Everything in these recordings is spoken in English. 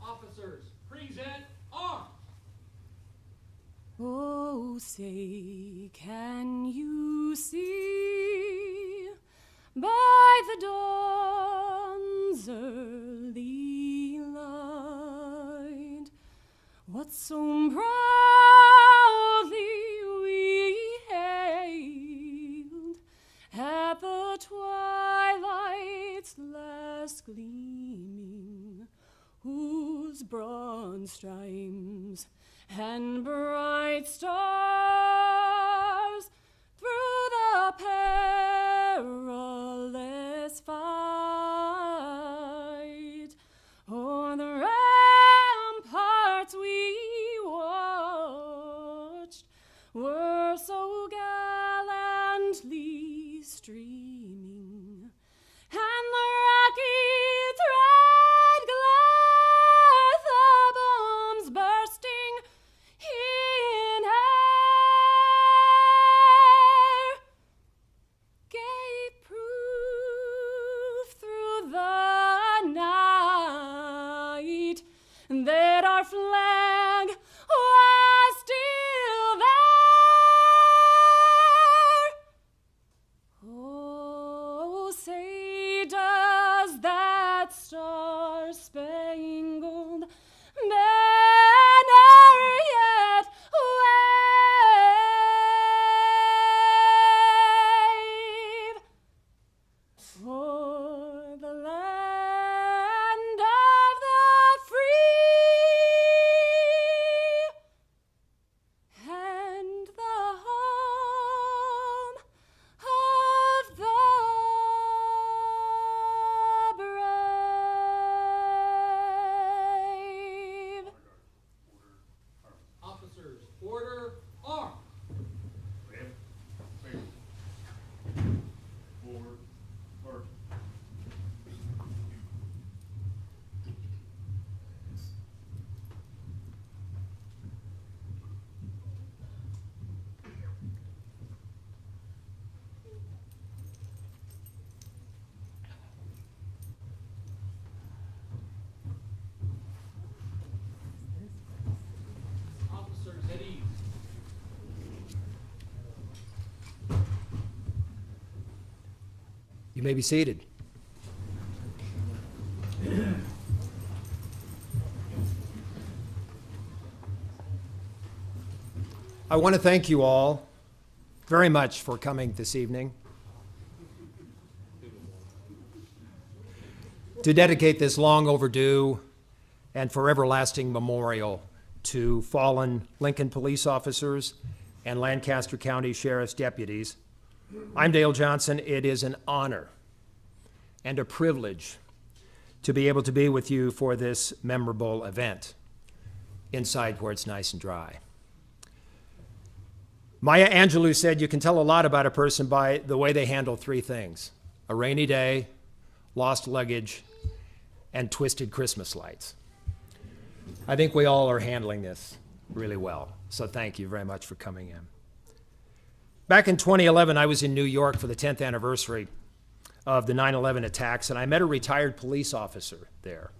Officers, present arms. Oh, say, can you see by the dawn's early light what so proudly we hailed at the twilight's last gleaming, whose broad stripes and bright stars through the perilous fight o'er the ramparts we watched were so gallantly streaming, and the rocky thread glare, the bombs bursting in air, gave proof through the night that our flag was still there. Oh, say, does that star-spangled banner yet wave for the land of the free and the home of the brave? Officers, order arms. Forward, march. Officers at ease. You may be seated. I want to thank you all very much for coming this evening to dedicate this long overdue and forever lasting memorial to fallen Lincoln police officers and Lancaster County Sheriff's deputies. I'm Dale Johnson. It is an honor and a privilege to be able to be with you for this memorable event inside where it's nice and dry. Maya Angelou said you can tell a lot about a person by the way they handle three things: a rainy day, lost luggage, and twisted Christmas lights. I think we all are handling this really well, so thank you very much for coming in. Back in 2011, I was in New York for the 10th anniversary of the 9/11 attacks, and I met a retired police officer there.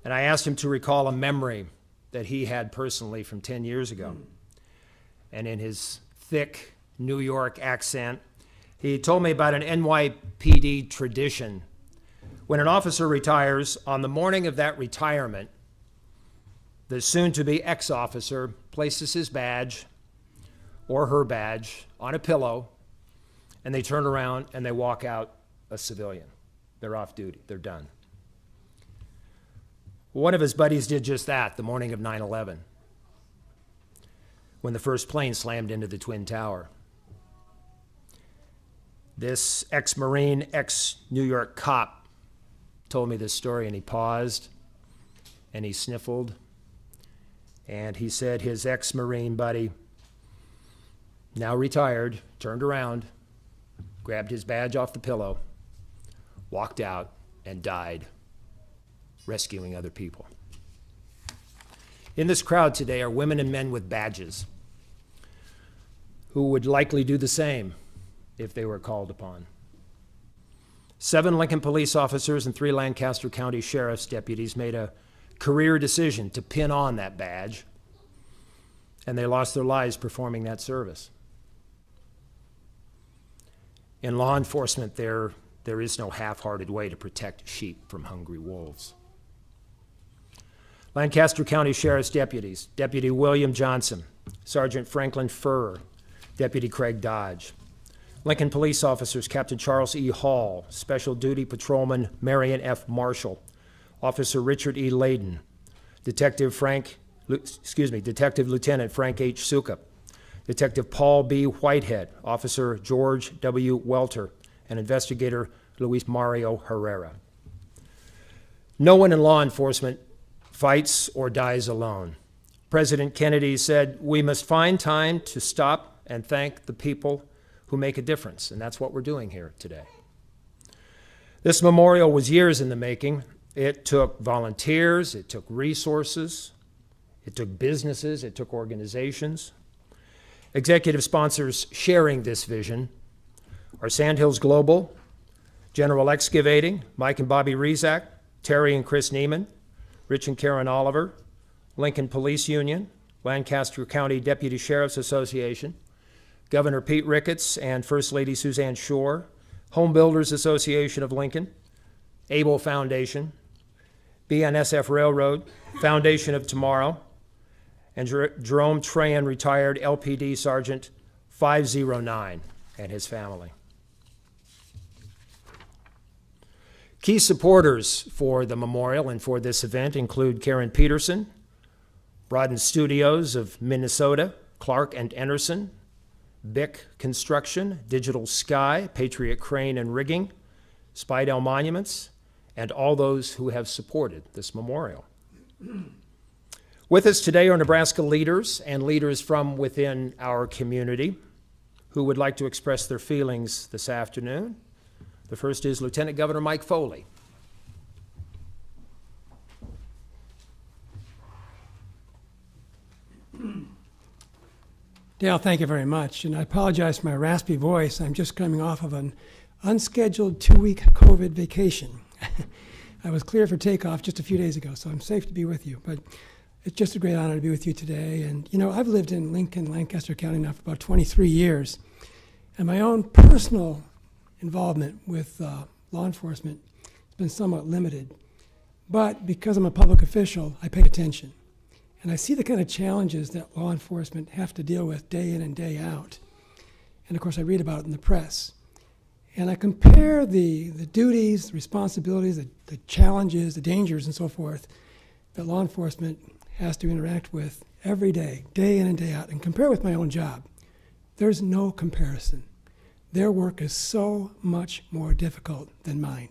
And I asked him to recall a memory that he had personally from 10 years ago. And in his thick New York accent, he told me about an NYPD tradition. When an officer retires, on the morning of that retirement, the soon-to-be ex-officer places his badge or her badge on a pillow, and they turn around and they walk out a civilian. They're off duty. They're done. One of his buddies did just that the morning of 9/11, when the first plane slammed into the Twin Tower. This ex-Marine, ex-New York cop told me this story, and he paused, and he sniffled, and he said his ex-Marine buddy, now retired, turned around, grabbed his badge off the pillow, walked out, and died rescuing other people. In this crowd today are women and men with badges who would likely do the same if they were called upon. 7 Lincoln police officers and 3 Lancaster County Sheriff's deputies made a career decision to pin on that badge, and they lost their lives performing that service. In law enforcement, there is no half-hearted way to protect sheep from hungry wolves. Lancaster County Sheriff's deputies, Deputy William Johnson, Sergeant Franklin Furr, Deputy Craig Dodge. Lincoln police officers, Captain Charles E. Hall, Special Duty Patrolman Marion F. Marshall, Officer Richard E. Layton, Detective Lieutenant Frank H. Suka, Detective Paul B. Whitehead, Officer George W. Welter, and Investigator Luis Mario Herrera. No one in law enforcement fights or dies alone. President Kennedy said, "We must find time to stop and thank the people who make a difference," and that's what we're doing here today. This memorial was years in the making. It took volunteers, it took resources, it took businesses, it took organizations. Executive sponsors sharing this vision are Sandhills Global, General Excavating, Mike and Bobby Rezak, Terry and Chris Neiman, Rich and Karen Oliver, Lincoln Police Union, Lancaster County Deputy Sheriff's Association, Governor Pete Ricketts and First Lady Suzanne Shore, Home Builders Association of Lincoln, Able Foundation, BNSF Railroad, Foundation of Tomorrow, and Jerome Trahan, retired LPD Sergeant 509, and his family. Key supporters for the memorial and for this event include Karen Peterson, Broaden Studios of Minnesota, Clark and Anderson, Bick Construction, Digital Sky, Patriot Crane and Rigging, Spidell Monuments, and all those who have supported this memorial. With us today are Nebraska leaders and leaders from within our community who would like to express their feelings this afternoon. The first is Lieutenant Governor Mike Foley. Dale, thank you very much. And I apologize for my raspy voice. I'm just coming off of an unscheduled 2-week COVID vacation. I was clear for takeoff just a few days ago, so I'm safe to be with you. But it's just a great honor to be with you today. And, you know, I've lived in Lincoln, Lancaster County now for about 23 years. And my own personal involvement with law enforcement has been somewhat limited. But because I'm a public official, I pay attention. And I see the kind of challenges that law enforcement have to deal with day in and day out. And of course, I read about it in the press. And I compare the duties, the responsibilities, the challenges, the dangers, and so forth that law enforcement has to interact with every day, day in and day out, and compare with my own job. There's no comparison. Their work is so much more difficult than mine.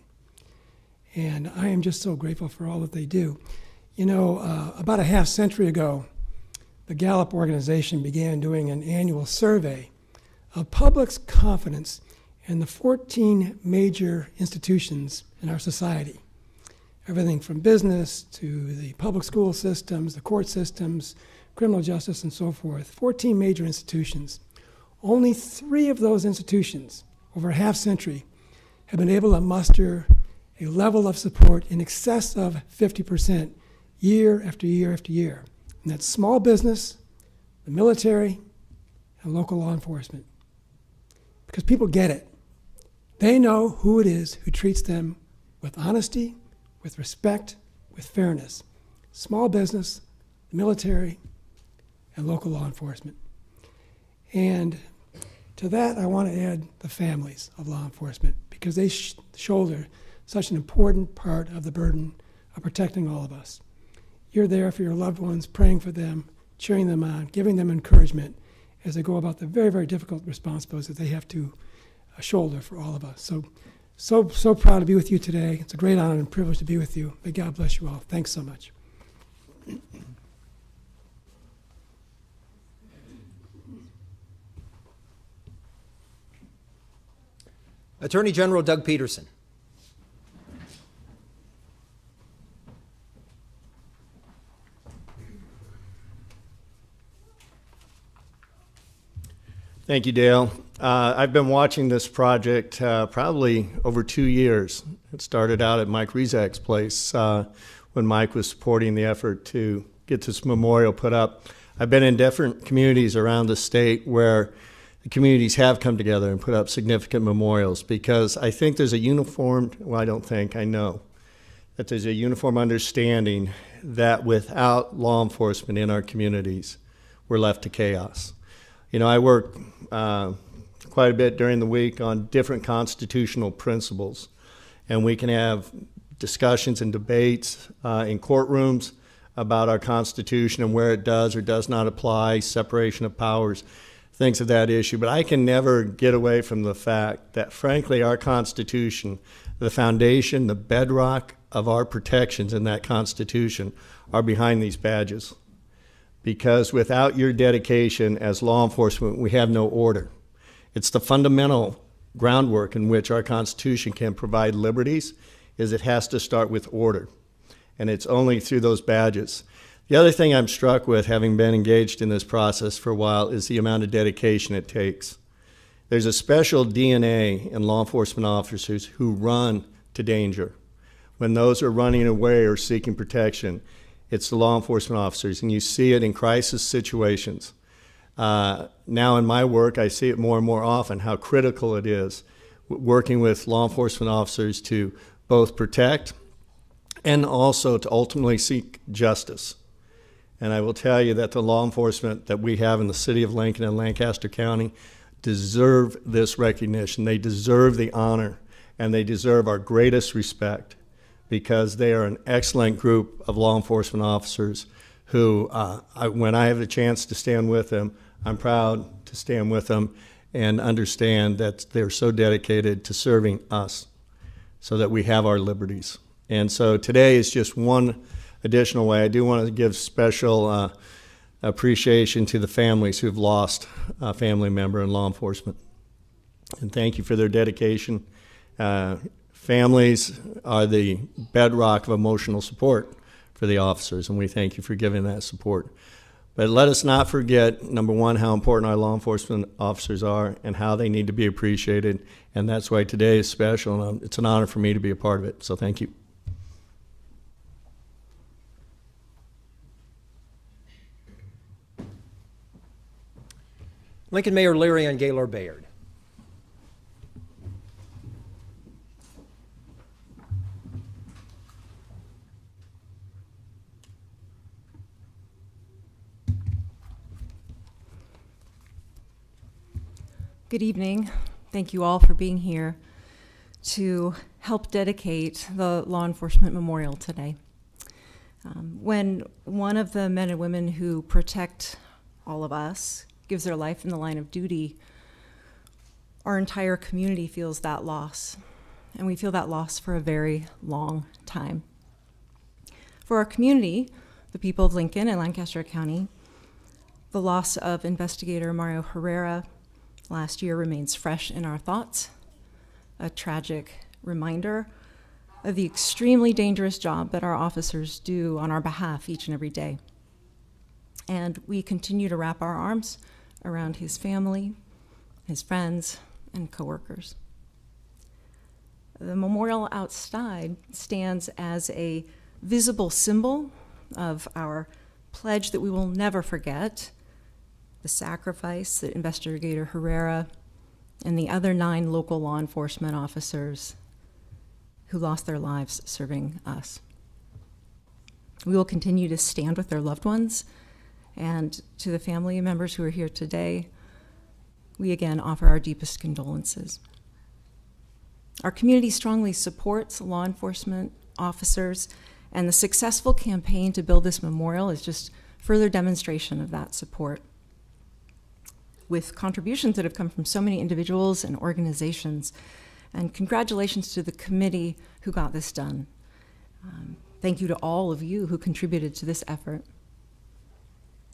And I am just so grateful for all that they do. You know, about a half century ago, the Gallup organization began doing an annual survey of public's confidence in the 14 major institutions in our society. Everything from business to the public school systems, the court systems, criminal justice, and so forth. 14 major institutions. Only 3 of those institutions, over a half century, have been able to muster a level of support in excess of 50%. Year after year after year. And that's small business, the military, and local law enforcement. Because people get it. They know who it is who treats them with honesty, with respect, with fairness. Small business, the military, and local law enforcement. And to that, I want to add the families of law enforcement because they shoulder such an important part of the burden of protecting all of us. You're there for your loved ones, praying for them, cheering them on, giving them encouragement as they go about the very, very difficult responsibilities that they have to shoulder for all of us. So So proud to be with you today. It's a great honor and privilege to be with you. May God bless you all. Thanks so much. Attorney General Doug Peterson. Thank you, Dale. I've been watching this project probably over 2 years. It started out at Mike Rezak's place when Mike was supporting the effort to get this memorial put up. I've been in different communities around the state where the communities have come together and put up significant memorials, because I think there's a uniform, well, I don't think, I know, that there's a uniform understanding that without law enforcement in our communities, we're left to chaos. You know, I work quite a bit during the week on different constitutional principles, and we can have discussions and debates in courtrooms about our Constitution and where it does or does not apply, separation of powers, things of that issue. But I can never get away from the fact that, frankly, our Constitution, the foundation, the bedrock of our protections in that Constitution are behind these badges. Because without your dedication as law enforcement, we have no order. It's the fundamental groundwork in which our Constitution can provide liberties, is it has to start with order. And it's only through those badges. The other thing I'm struck with, having been engaged in this process for a while, is the amount of dedication it takes. There's a special DNA in law enforcement officers who run to danger. When those are running away or seeking protection, it's the law enforcement officers, and you see it in crisis situations. Now in my work, I see it more and more often, how critical it is working with law enforcement officers to both protect and also to ultimately seek justice. And I will tell you that the law enforcement that we have in the city of Lincoln and Lancaster County deserve this recognition. They deserve the honor, and they deserve our greatest respect, because they are an excellent group of law enforcement officers who, when I have the chance to stand with them, I'm proud to stand with them and understand that they're so dedicated to serving us so that we have our liberties. And so today is just one additional way. I do want to give special appreciation to the families who've lost a family member in law enforcement. And thank you for their dedication. Families are the bedrock of emotional support for the officers, and we thank you for giving that support. But let us not forget, number one, how important our law enforcement officers are and how they need to be appreciated, and that's why today is special, and it's an honor for me to be a part of it, so thank you. Lincoln Mayor Leary and Gaylord Bayard. Good evening. Thank you all for being here to help dedicate the Law Enforcement Memorial today. When one of the men and women who protect all of us gives their life in the line of duty, our entire community feels that loss, and we feel that loss for a very long time. For our community, the people of Lincoln and Lancaster County, the loss of Investigator Mario Herrera last year remains fresh in our thoughts, a tragic reminder of the extremely dangerous job that our officers do on our behalf each and every day. And we continue to wrap our arms around his family, his friends, and coworkers. The memorial outside stands as a visible symbol of our pledge that we will never forget the sacrifice that Investigator Herrera and the other 9 local law enforcement officers who lost their lives serving us. We will continue to stand with their loved ones, and to the family members who are here today, we again offer our deepest condolences. Our community strongly supports law enforcement officers, and the successful campaign to build this memorial is just further demonstration of that support. With contributions that have come from so many individuals and organizations, And congratulations to the committee who got this done. Thank you to all of you who contributed to this effort.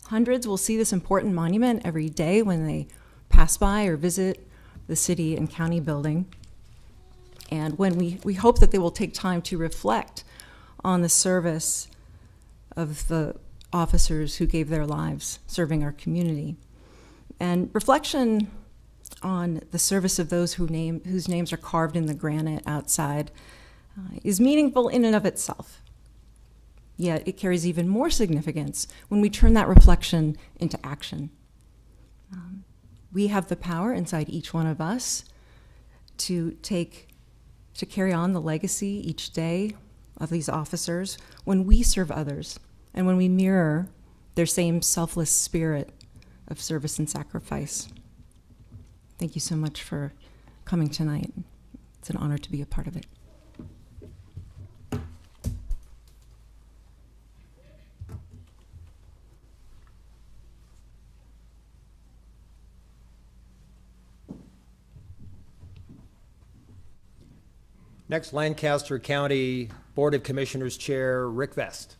Hundreds will see this important monument every day when they pass by or visit the city and county building. And when we hope that they will take time to reflect on the service of the officers who gave their lives serving our community. And reflection on the service of those whose names are carved in the granite outside is meaningful in and of itself. Yet it carries even more significance when we turn that reflection into action. We have the power inside each one of us to carry on the legacy each day of these officers when we serve others and when we mirror their same selfless spirit of service and sacrifice. Thank you so much for coming tonight. It's an honor to be a part of it. Next, Lancaster County Board of Commissioners Chair Rick Vest.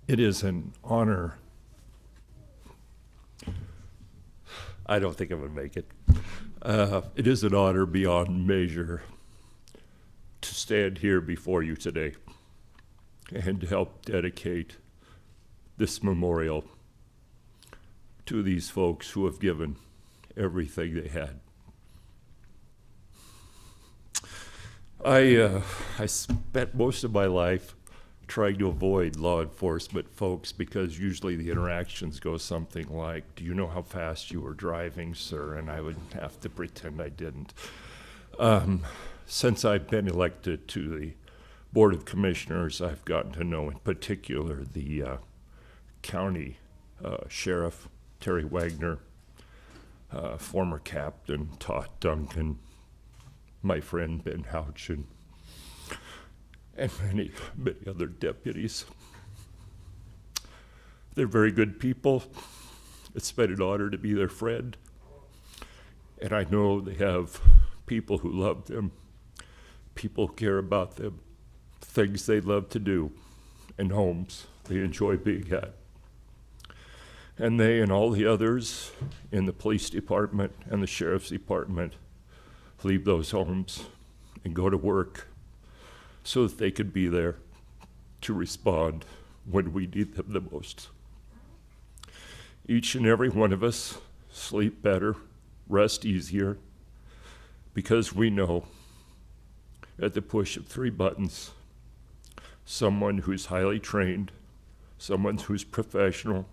It is an honor. I don't think I'm going to make it. It is an honor beyond measure to stand here before you today and to help dedicate this memorial to these folks who have given everything they had. I spent most of my life trying to avoid law enforcement folks because usually the interactions go something like, "Do you know how fast you were driving, sir?" And I would have to pretend I didn't. Since I've been elected to the Board of Commissioners, I've gotten to know in particular the county sheriff, Terry Wagner, former captain Todd Duncan, my friend Ben Houchin, and many, many other deputies. They're very good people. It's been an honor to be their friend. And I know they have people who love them, people who care about them, things they love to do, and homes they enjoy being at. And they and all the others in the police department and the sheriff's department leave those homes and go to work so that they could be there to respond when we need them the most. Each and every one of us sleep better, rest easier, because we know at the push of 3 buttons, someone who's highly trained, someone who's professional,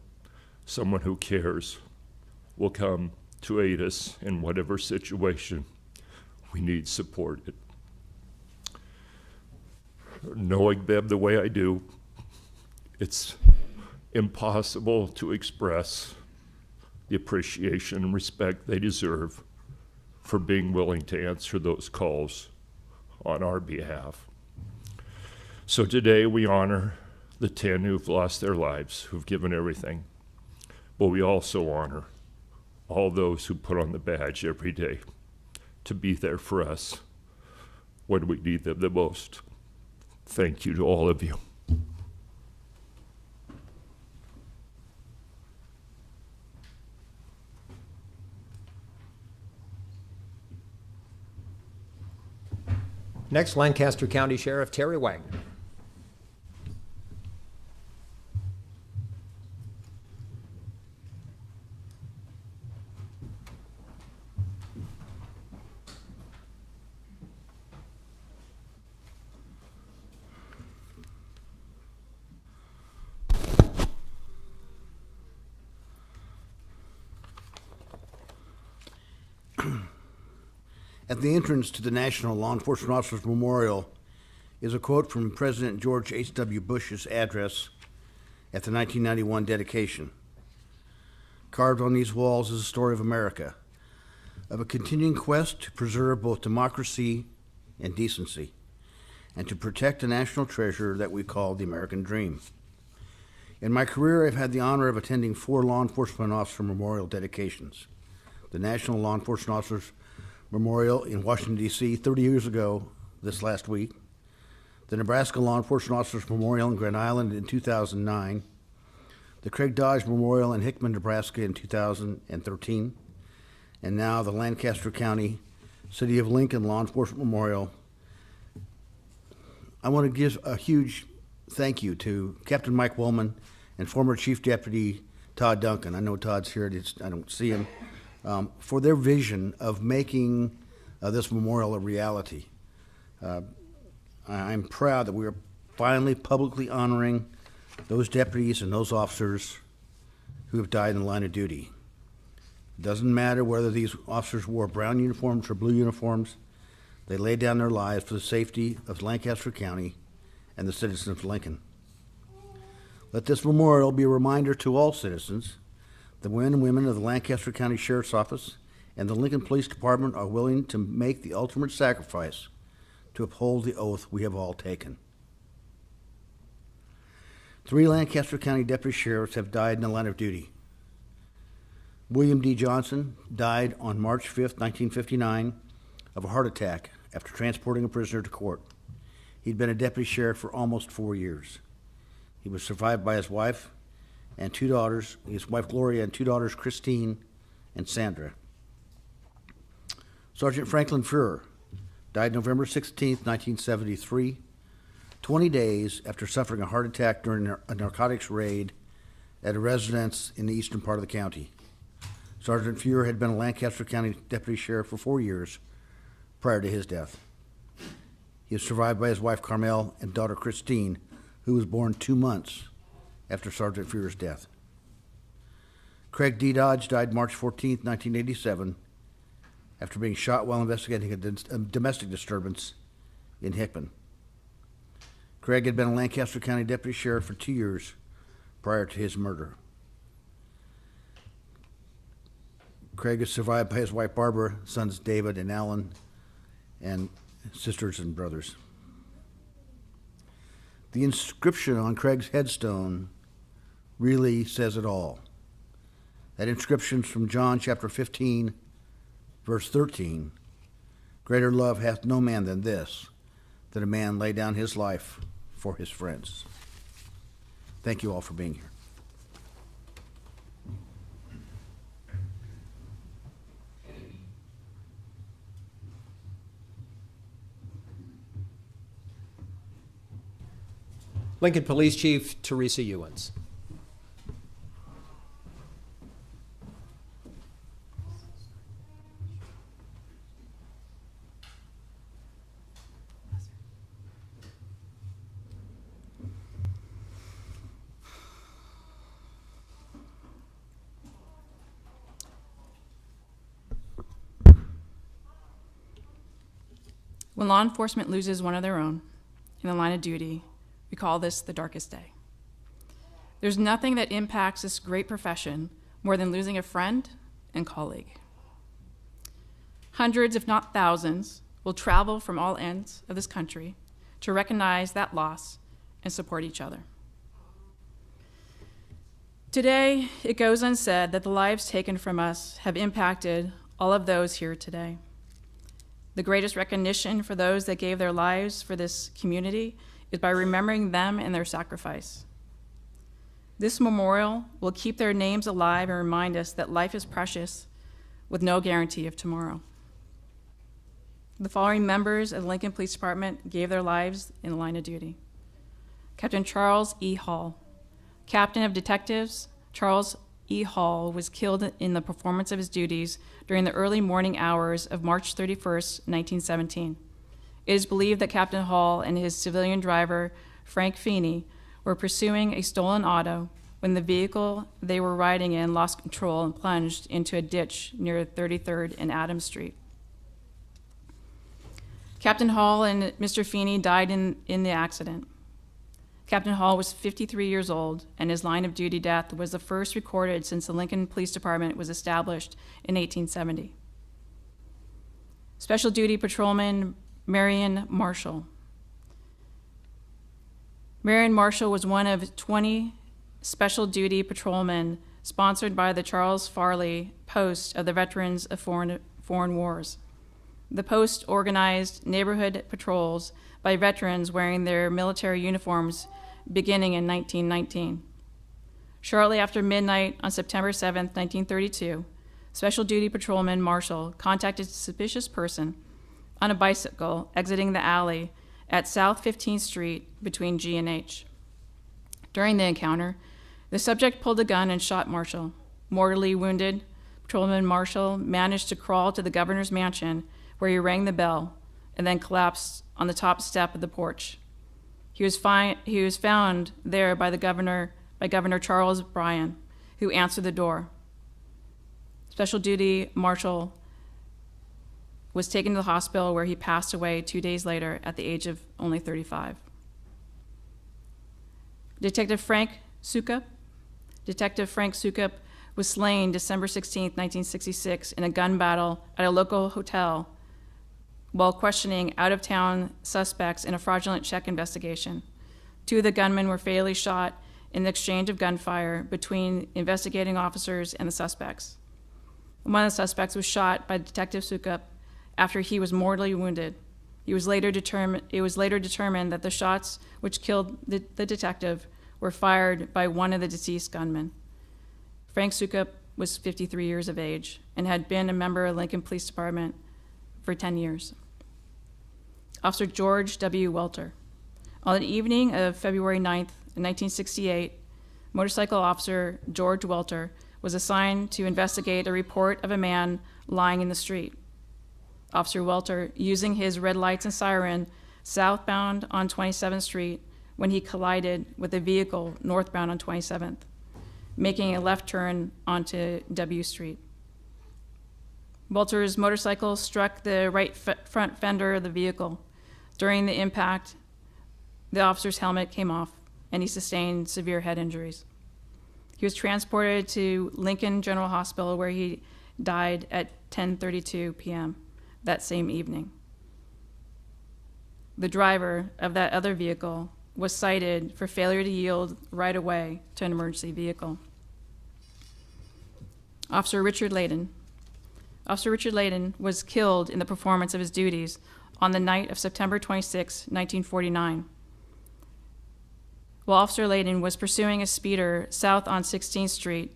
someone who cares will come to aid us in whatever situation we need supported. Knowing them the way I do, it's impossible to express the appreciation and respect they deserve for being willing to answer those calls on our behalf. So today we honor the 10 who've lost their lives, who've given everything, but we also honor all those who put on the badge every day to be there for us when we need them the most. Thank you to all of you. Next, Lancaster County Sheriff Terry Wagner. At the entrance to the National Law Enforcement Officers Memorial is a quote from President George H.W. Bush's address at the 1991 dedication. Carved on these walls is the story of America, of a continuing quest to preserve both democracy and decency, and to protect the national treasure that we call the American dream. In my career, I've had the honor of attending 4 law enforcement officer memorial dedications. The National Law Enforcement Officers Memorial in Washington, D.C. 30 years ago this last week, the Nebraska Law Enforcement Officers Memorial in Grand Island in 2009, the Craig Dodge Memorial in Hickman, Nebraska in 2013, and now the Lancaster County City of Lincoln Law Enforcement Memorial. I want to give a huge thank you to Captain Mike Wellman and former Chief Deputy Todd Duncan. I know Todd's here, I don't see him, for their vision of making this memorial a reality. I'm proud that we are finally publicly honoring those deputies and those officers who have died in the line of duty. It doesn't matter whether these officers wore brown uniforms or blue uniforms. They laid down their lives for the safety of Lancaster County and the citizens of Lincoln. Let this memorial be a reminder to all citizens that men and women of the Lancaster County Sheriff's Office and the Lincoln Police Department are willing to make the ultimate sacrifice to uphold the oath we have all taken. 3 Lancaster County deputy sheriffs have died in the line of duty. William D. Johnson died on March 5, 1959, of a heart attack after transporting a prisoner to court. He'd been a deputy sheriff for almost 4 years. He was survived by his wife and 2 daughters, his wife Gloria and 2 daughters, Christine and Sandra. Sergeant Franklin Fuhrer died November 16, 1973, 20 days after suffering a heart attack during a narcotics raid at a residence in the eastern part of the county. Sergeant Fuhrer had been a Lancaster County deputy sheriff for 4 years prior to his death. He was survived by his wife Carmel and daughter Christine, who was born 2 months after Sergeant Fuhrer's death. Craig D. Dodge died March 14, 1987, after being shot while investigating a domestic disturbance in Hickman. Craig had been a Lancaster County deputy sheriff for 2 years prior to his murder. Craig is survived by his wife Barbara, sons David and Alan, and sisters and brothers. The inscription on Craig's headstone really says it all. That inscription's from John chapter 15, verse 13. Greater love hath no man than this, that a man lay down his life for his friends. Thank you all for being here. Lincoln Police Chief Teresa Ewens. When law enforcement loses one of their own in the line of duty, we call this the darkest day. There's nothing that impacts this great profession more than losing a friend and colleague. Hundreds, if not thousands, will travel from all ends of this country to recognize that loss and support each other. Today, it goes unsaid that the lives taken from us have impacted all of those here today. The greatest recognition for those that gave their lives for this community is by remembering them and their sacrifice. This memorial will keep their names alive and remind us that life is precious with no guarantee of tomorrow. The following members of the Lincoln Police Department gave their lives in the line of duty. Captain Charles E. Hall. Captain of Detectives Charles E. Hall was killed in the performance of his duties during the early morning hours of March 31st, 1917. It is believed that Captain Hall and his civilian driver, Frank Feeney, were pursuing a stolen auto when the vehicle they were riding in lost control and plunged into a ditch near 33rd and Adams Street. Captain Hall and Mr. Feeney died in the accident. Captain Hall was 53 years old, and his line of duty death was the first recorded since the Lincoln Police Department was established in 1870. Special Duty Patrolman Marion Marshall. Marion Marshall was one of 20 special duty patrolmen sponsored by the Charles Farley Post of the Veterans of Foreign Wars. The post organized neighborhood patrols by veterans wearing their military uniforms beginning in 1919. Shortly after midnight on September 7, 1932, Special Duty Patrolman Marshall contacted a suspicious person on a bicycle exiting the alley at South 15th Street between G and H. During the encounter, the subject pulled a gun and shot Marshall. Mortally wounded, Patrolman Marshall managed to crawl to the governor's mansion where he rang the bell and then collapsed on the top step of the porch. He was found there by Governor Charles Bryan, who answered the door. Special Duty Marshall was taken to the hospital where he passed away 2 days later at the age of only 35. Detective Frank Sukup was slain December 16, 1966 in a gun battle at a local hotel while questioning out-of-town suspects in a fraudulent check investigation. 2 of the gunmen were fatally shot in the exchange of gunfire between investigating officers and the suspects. One of the suspects was shot by Detective Sukup after he was mortally wounded. It was later determined that the shots which killed the detective were fired by one of the deceased gunmen. Frank Sukup was 53 years of age and had been a member of Lincoln Police Department for 10 years. Officer George W. Welter. On the evening of February 9th, 1968, motorcycle officer George Welter was assigned to investigate a report of a man lying in the street. Officer Welter, using his red lights and siren southbound on 27th Street when he collided with a vehicle northbound on 27th, making a left turn onto W Street. Welter's motorcycle struck the right front fender of the vehicle. During the impact, the officer's helmet came off, and he sustained severe head injuries. He was transported to Lincoln General Hospital, where he died at 10:32 p.m. that same evening. The driver of that other vehicle was cited for failure to yield right away to an emergency vehicle. Officer Richard Layton. Officer Richard Layton was killed in the performance of his duties on the night of September 26, 1949. While Officer Layton was pursuing a speeder south on 16th Street,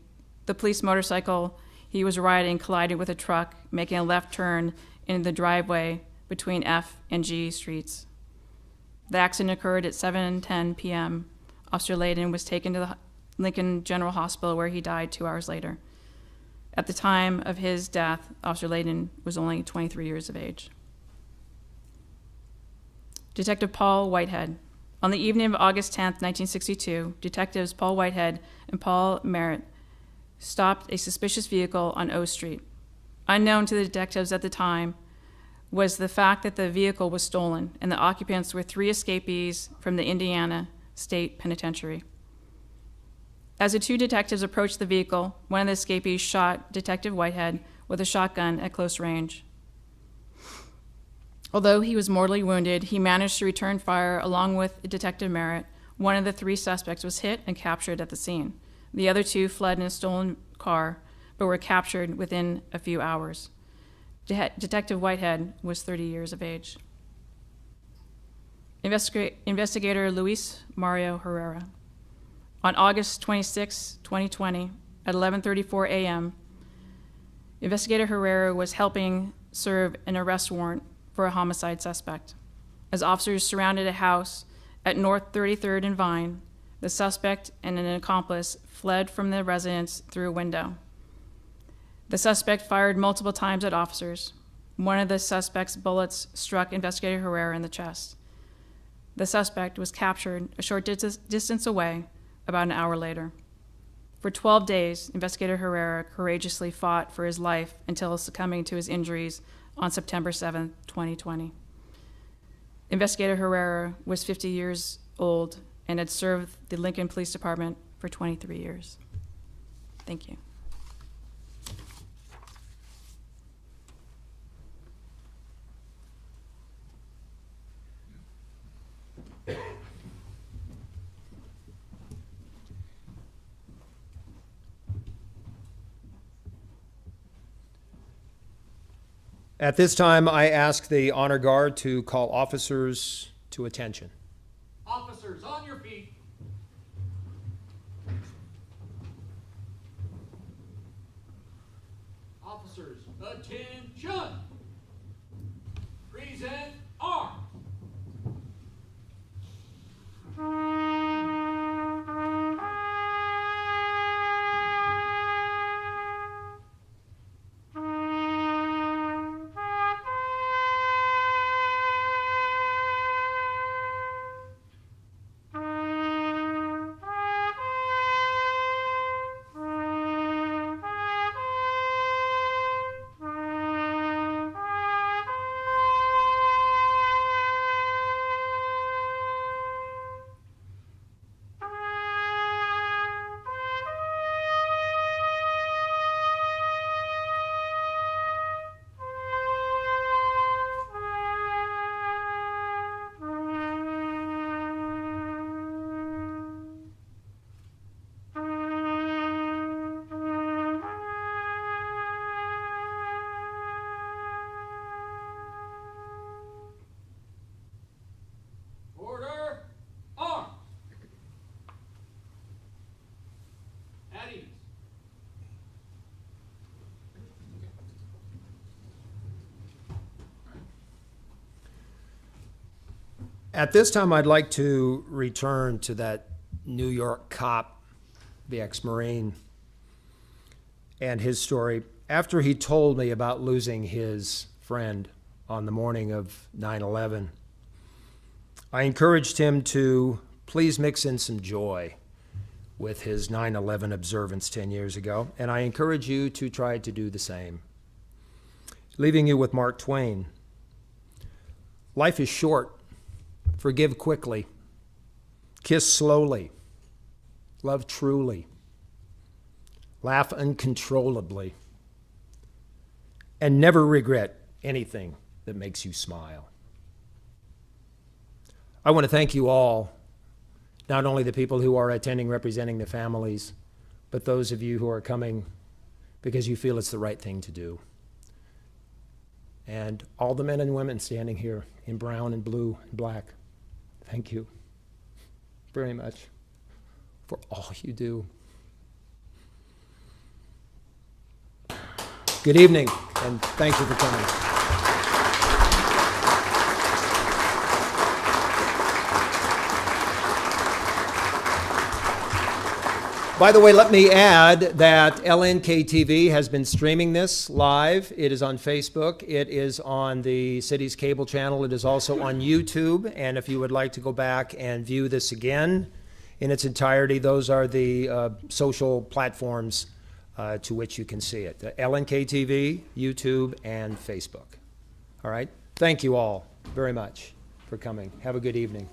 the police motorcycle he was riding collided with a truck, making a left turn into the driveway between F and G Streets. The accident occurred at 7:10 p.m. Officer Layton was taken to the Lincoln General Hospital, where he died 2 hours later. At the time of his death, Officer Layton was only 23 years of age. Detective Paul Whitehead. On the evening of August 10, 1962, detectives Paul Whitehead and Paul Merritt stopped a suspicious vehicle on O Street. Unknown to the detectives at the time was the fact that the vehicle was stolen and the occupants were 3 escapees from the Indiana State Penitentiary. As the 2 detectives approached the vehicle, one of the escapees shot Detective Whitehead with a shotgun at close range. Although he was mortally wounded, he managed to return fire along with Detective Merritt. One of the 3 suspects was hit and captured at the scene. The other 2 fled in a stolen car, but were captured within a few hours. Detective Whitehead was 30 years of age. Investigator Luis Mario Herrera. On August 26, 2020, at 11:34 a.m., Investigator Herrera was helping serve an arrest warrant for a homicide suspect. As officers surrounded a house at North 33rd and Vine, the suspect and an accomplice fled from the residence through a window. The suspect fired multiple times at officers. One of the suspect's bullets struck Investigator Herrera in the chest. The suspect was captured a short distance away about an hour later. For 12 days, Investigator Herrera courageously fought for his life until succumbing to his injuries on September 7, 2020. Investigator Herrera was 50 years old and had served the Lincoln Police Department for 23 years. Thank you. At this time, I ask the honor guard to call officers to attention. Officers, on your feet. Officers, attention. Present arms. Order, arms. At ease. At this time, I'd like to return to that New York cop, the ex-Marine, and his story. After he told me about losing his friend on the morning of 9/11, I encouraged him to please mix in some joy with his 9/11 observance 10 years ago, and I encourage you to try to do the same. Leaving you with Mark Twain. Life is short. Forgive quickly. Kiss slowly. Love truly. Laugh uncontrollably. And never regret anything that makes you smile. I want to thank you all, not only the people who are attending representing the families, but those of you who are coming because you feel it's the right thing to do. And all the men and women standing here in brown and blue and black, thank you very much for all you do. Good evening, and thank you for coming. By the way, let me add that LNK-TV has been streaming this live. It is on Facebook. It is on the city's cable channel. It is also on YouTube. And if you would like to go back and view this again in its entirety, those are the social platforms to which you can see it. LNK-TV, YouTube, and Facebook. All right? Thank you all very much for coming. Have a good evening.